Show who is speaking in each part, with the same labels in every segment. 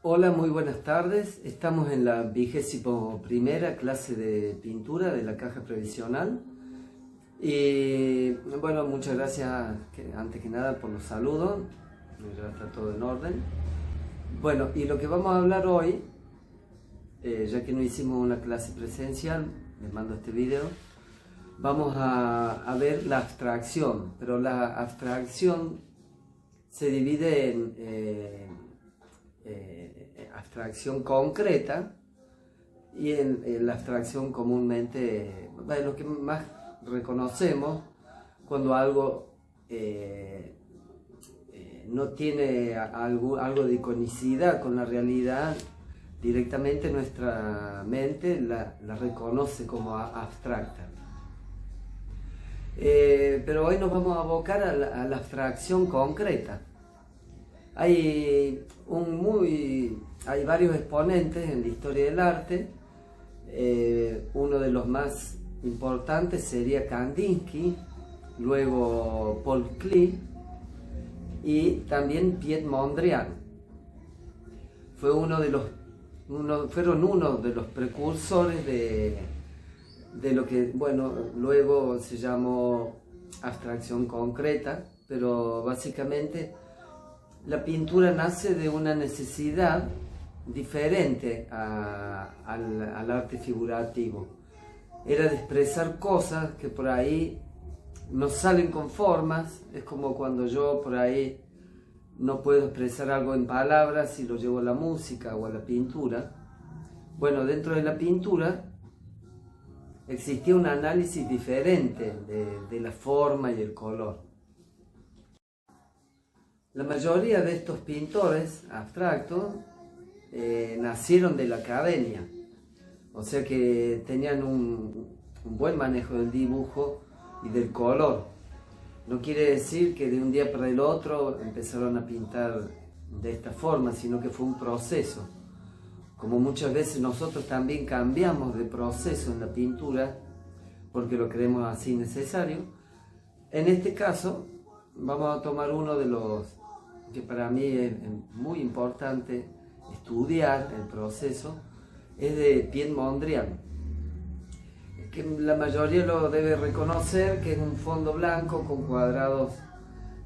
Speaker 1: Hola, muy buenas tardes. Estamos en la 21ª clase de pintura de la caja previsional. Y bueno, muchas gracias antes que nada por los saludos. Ya está todo en orden. Bueno, y lo que vamos a hablar hoy, ya que no hicimos una clase presencial, les mando este video, vamos a ver la abstracción. Pero la abstracción se divide en abstracción concreta y en la abstracción comúnmente, lo que más reconocemos cuando algo no tiene algo de iconicidad con la realidad, directamente nuestra mente la reconoce como abstracta. Pero hoy nos vamos a abocar a la abstracción concreta. Hay varios exponentes en la historia del arte. Uno de los más importantes sería Kandinsky, luego Paul Klee y también Piet Mondrian. Fueron uno de los precursores de lo que, luego se llamó abstracción concreta, pero básicamente la pintura nace de una necesidad diferente al arte figurativo. Era de expresar cosas que por ahí no salen con formas. Es como cuando yo por ahí no puedo expresar algo en palabras y lo llevo a la música o a la pintura. Bueno, dentro de la pintura existía un análisis diferente de la forma y el color. La mayoría de estos pintores abstractos nacieron de la academia, o sea que tenían un buen manejo del dibujo y del color. No quiere decir que de un día para el otro empezaron a pintar de esta forma, sino que fue un proceso. Como muchas veces nosotros también cambiamos de proceso en la pintura porque lo creemos así necesario. En este caso vamos a tomar uno de los que para mí es muy importante estudiar el proceso, es de Piet Mondrian, que la mayoría lo debe reconocer, que es un fondo blanco con cuadrados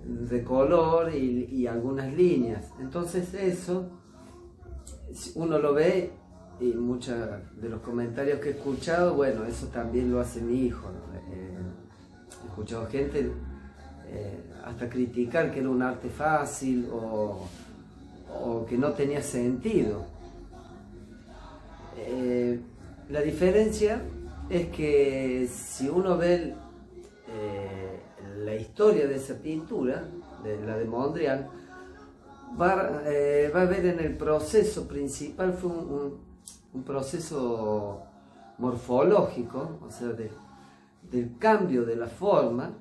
Speaker 1: de color y algunas líneas. Entonces eso, uno lo ve y muchos de los comentarios que he escuchado, bueno, eso también lo hace mi hijo, ¿no? He escuchado gente hasta criticar que era un arte fácil o que no tenía sentido. La diferencia es que si uno ve la historia de esa pintura, de la de Mondrian, va a ver en el proceso principal fue un proceso morfológico, o sea, del cambio de la forma.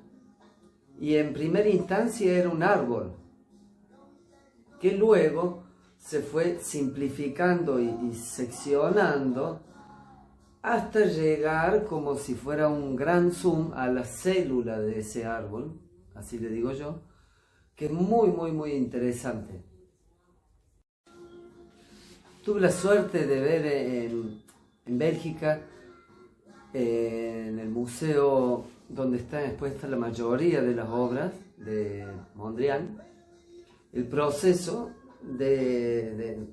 Speaker 1: Y en primera instancia era un árbol, que luego se fue simplificando y seccionando hasta llegar como si fuera un gran zoom a la célula de ese árbol, así le digo yo, que es muy, muy, muy interesante. Tuve la suerte de ver en Bélgica, en el museo donde está expuesta la mayoría de las obras de Mondrian, el proceso de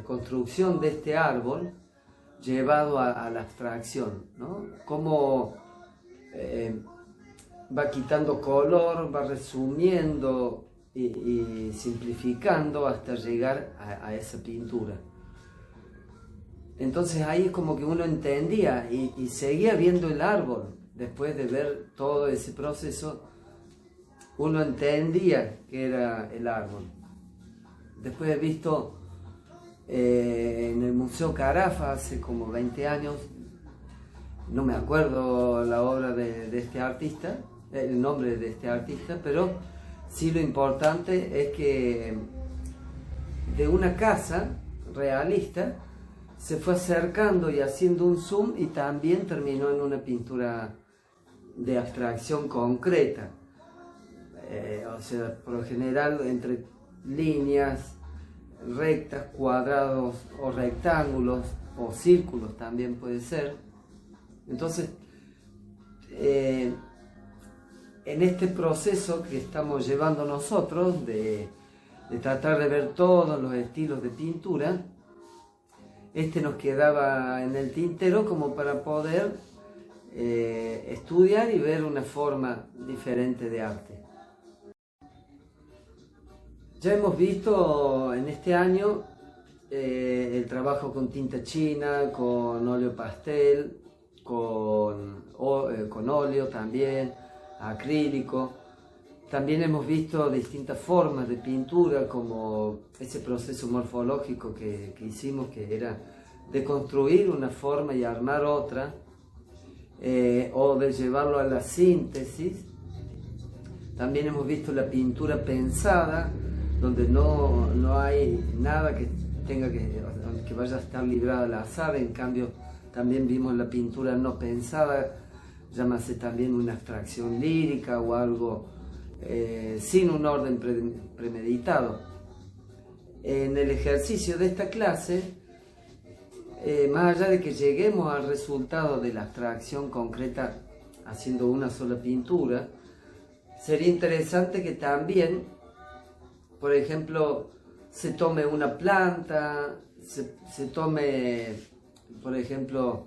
Speaker 1: construcción de este árbol llevado a la abstracción, ¿no? Cómo va quitando color, va resumiendo y simplificando hasta llegar a esa pintura. Entonces ahí es como que uno entendía y seguía viendo el árbol. Después de ver todo ese proceso, uno entendía que era el árbol. Después he visto en el Museo Carafa hace como 20 años, no me acuerdo la obra de este artista, el nombre de este artista, pero sí lo importante es que de una casa realista se fue acercando y haciendo un zoom y también terminó en una pintura de abstracción concreta. O sea, por lo general entre líneas, rectas, cuadrados o rectángulos o círculos también puede ser. Entonces, en este proceso que estamos llevando nosotros de tratar de ver todos los estilos de pintura, nos quedaba en el tintero como para poder estudiar y ver una forma diferente de arte. Ya hemos visto en este año el trabajo con tinta china, con óleo pastel, con óleo también, acrílico. También hemos visto distintas formas de pintura, como ese proceso morfológico que hicimos, que era de construir una forma y armar otra, o de llevarlo a la síntesis. También hemos visto la pintura pensada, donde no hay nada que vaya a estar librado al azar. En cambio, también vimos la pintura no pensada, llámase también una abstracción lírica o algo sin un orden premeditado. En el ejercicio de esta clase, más allá de que lleguemos al resultado de la abstracción concreta haciendo una sola pintura, sería interesante que también, por ejemplo, se tome una planta, se tome, por ejemplo,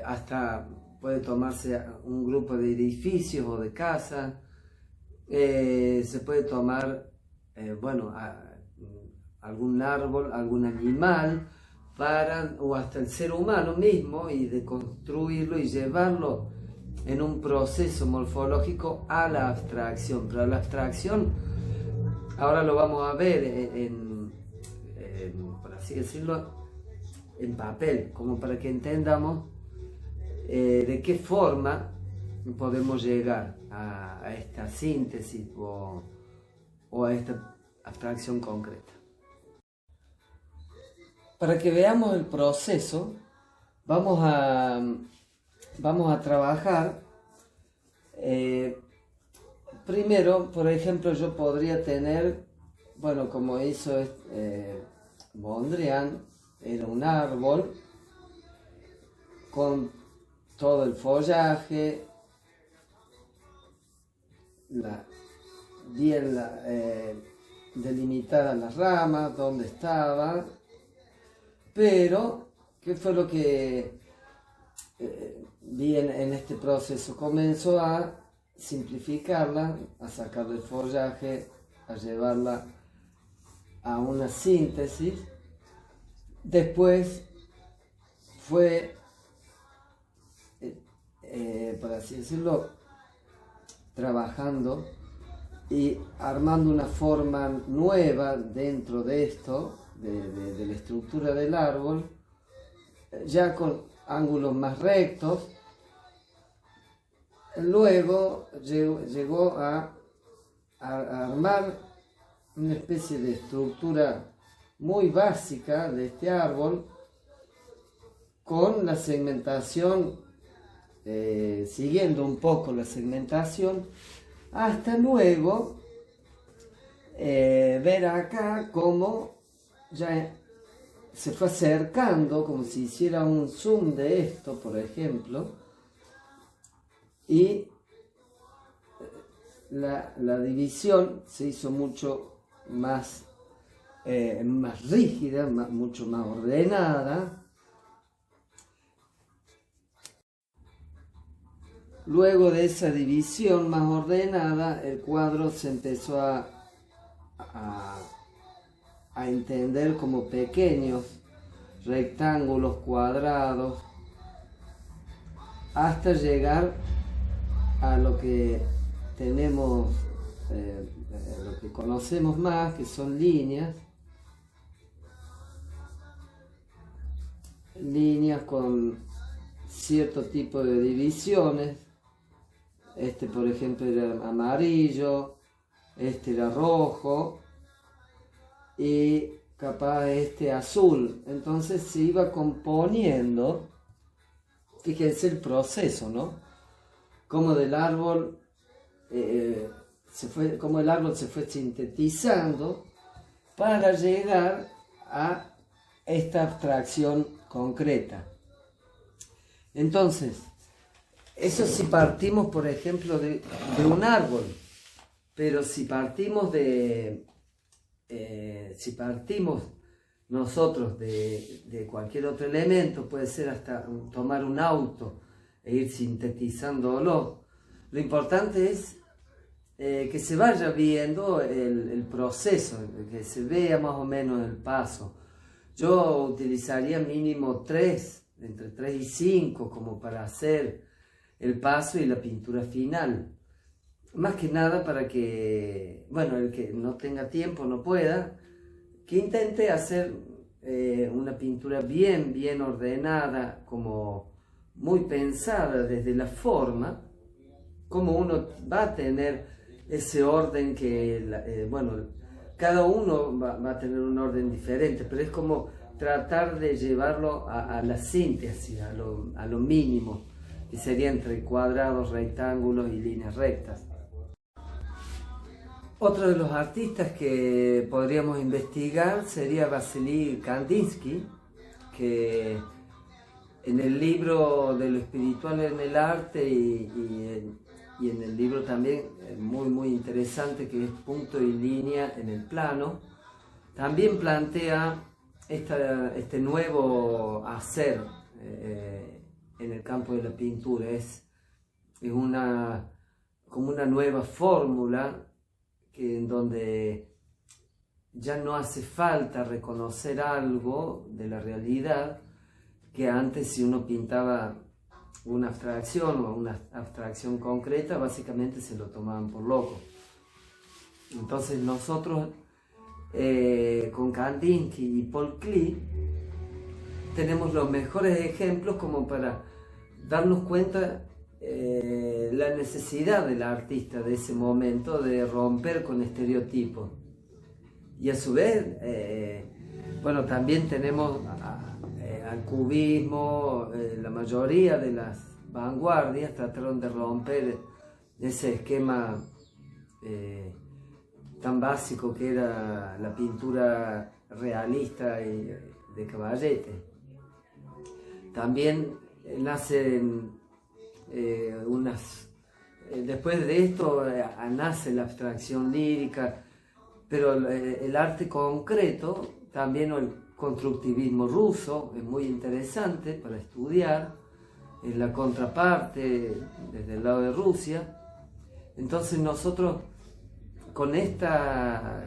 Speaker 1: hasta puede tomarse un grupo de edificios o de casas, se puede tomar, algún árbol, algún animal, o hasta el ser humano mismo, y de construirlo y llevarlo en un proceso morfológico a la abstracción. Pero la abstracción, ahora lo vamos a ver por así decirlo, en papel, como para que entendamos de qué forma podemos llegar a esta síntesis o a esta abstracción concreta. Para que veamos el proceso, vamos a trabajar. Primero, por ejemplo, yo podría tener, como hizo Mondrian, era un árbol con todo el follaje, bien delimitadas las ramas, dónde estaba, pero ¿qué fue lo que vi en este proceso? Comenzó a simplificarla, a sacarle el follaje, a llevarla a una síntesis. Después fue, por así decirlo, trabajando y armando una forma nueva dentro de esto, de la estructura del árbol, ya con ángulos más rectos. Luego llegó a armar una especie de estructura muy básica de este árbol, con la segmentación, siguiendo un poco la segmentación, hasta luego ver acá cómo ya se fue acercando, como si hiciera un zoom de esto, por ejemplo, y la división se hizo mucho más rígida, mucho más ordenada. Luego de esa división más ordenada, el cuadro se empezó a entender como pequeños rectángulos cuadrados, hasta llegar a lo que tenemos, lo que conocemos más, que son líneas con cierto tipo de divisiones. Por ejemplo, era amarillo, era rojo y capaz azul. Entonces se iba componiendo, fíjense el proceso, ¿no? Como del árbol, como el árbol se fue sintetizando, para llegar a esta abstracción concreta. Entonces, eso si partimos, por ejemplo, de un árbol, pero si partimos nosotros de cualquier otro elemento, puede ser hasta tomar un auto e ir sintetizándolo. Lo importante es que se vaya viendo el proceso, que se vea más o menos el paso. Yo utilizaría mínimo entre 3 y 5 como para hacer el paso y la pintura final. Más que nada para que, bueno, el que no tenga tiempo, no pueda, que intente hacer una pintura bien ordenada, como muy pensada desde la forma, como uno va a tener ese orden que, bueno, cada uno va a tener un orden diferente, pero es como tratar de llevarlo a la síntesis, a lo mínimo, que sería entre cuadrados, rectángulos y líneas rectas. Otro de los artistas que podríamos investigar sería Vasily Kandinsky, que en el libro de lo espiritual en el arte y en el libro también muy interesante, que es Punto y Línea en el Plano, también plantea este nuevo hacer en el campo de la pintura. Es como una nueva fórmula en donde ya no hace falta reconocer algo de la realidad, que antes si uno pintaba una abstracción o una abstracción concreta, básicamente se lo tomaban por loco. Entonces nosotros con Kandinsky y Paul Klee tenemos los mejores ejemplos como para darnos cuenta la necesidad del artista de ese momento de romper con estereotipos. Y a su vez, bueno, también tenemos al cubismo. La mayoría de las vanguardias trataron de romper ese esquema tan básico que era la pintura realista y de caballete. También nacen después de esto nace la abstracción lírica, pero el arte concreto, también el constructivismo ruso, es muy interesante para estudiar, es la contraparte desde el lado de Rusia. Entonces nosotros con esta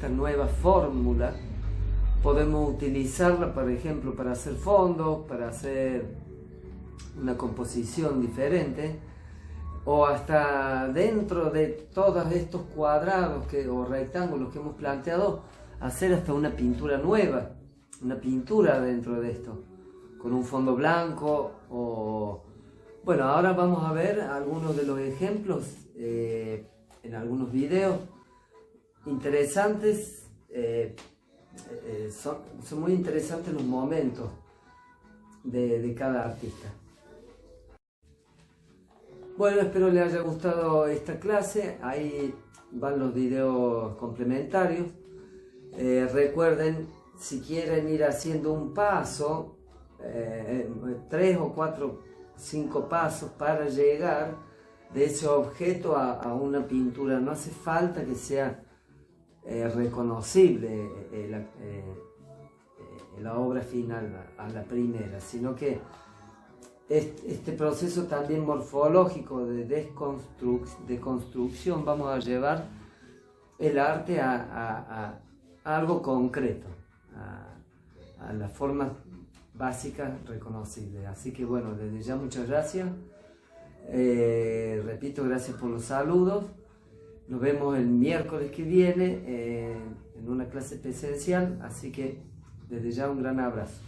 Speaker 1: nueva fórmula podemos utilizarla, por ejemplo, para hacer fondos, para hacer una composición diferente, o hasta dentro de todos estos cuadrados o rectángulos que hemos planteado, hacer hasta una pintura nueva, una pintura dentro de esto, con un fondo blanco. Bueno, ahora vamos a ver algunos de los ejemplos en algunos videos interesantes. Son muy interesantes los momentos de cada artista. Bueno, espero les haya gustado esta clase. Ahí van los videos complementarios. Recuerden, si quieren ir haciendo un paso, 3 o 4, 5 pasos para llegar de ese objeto a una pintura. No hace falta que sea reconocible la obra final a la primera, sino que este proceso también morfológico de construcción, vamos a llevar el arte a algo concreto, a la forma básica reconocible. Así que bueno, desde ya muchas gracias. Repito, gracias por los saludos. Nos vemos el miércoles que viene en una clase presencial, así que desde ya un gran abrazo.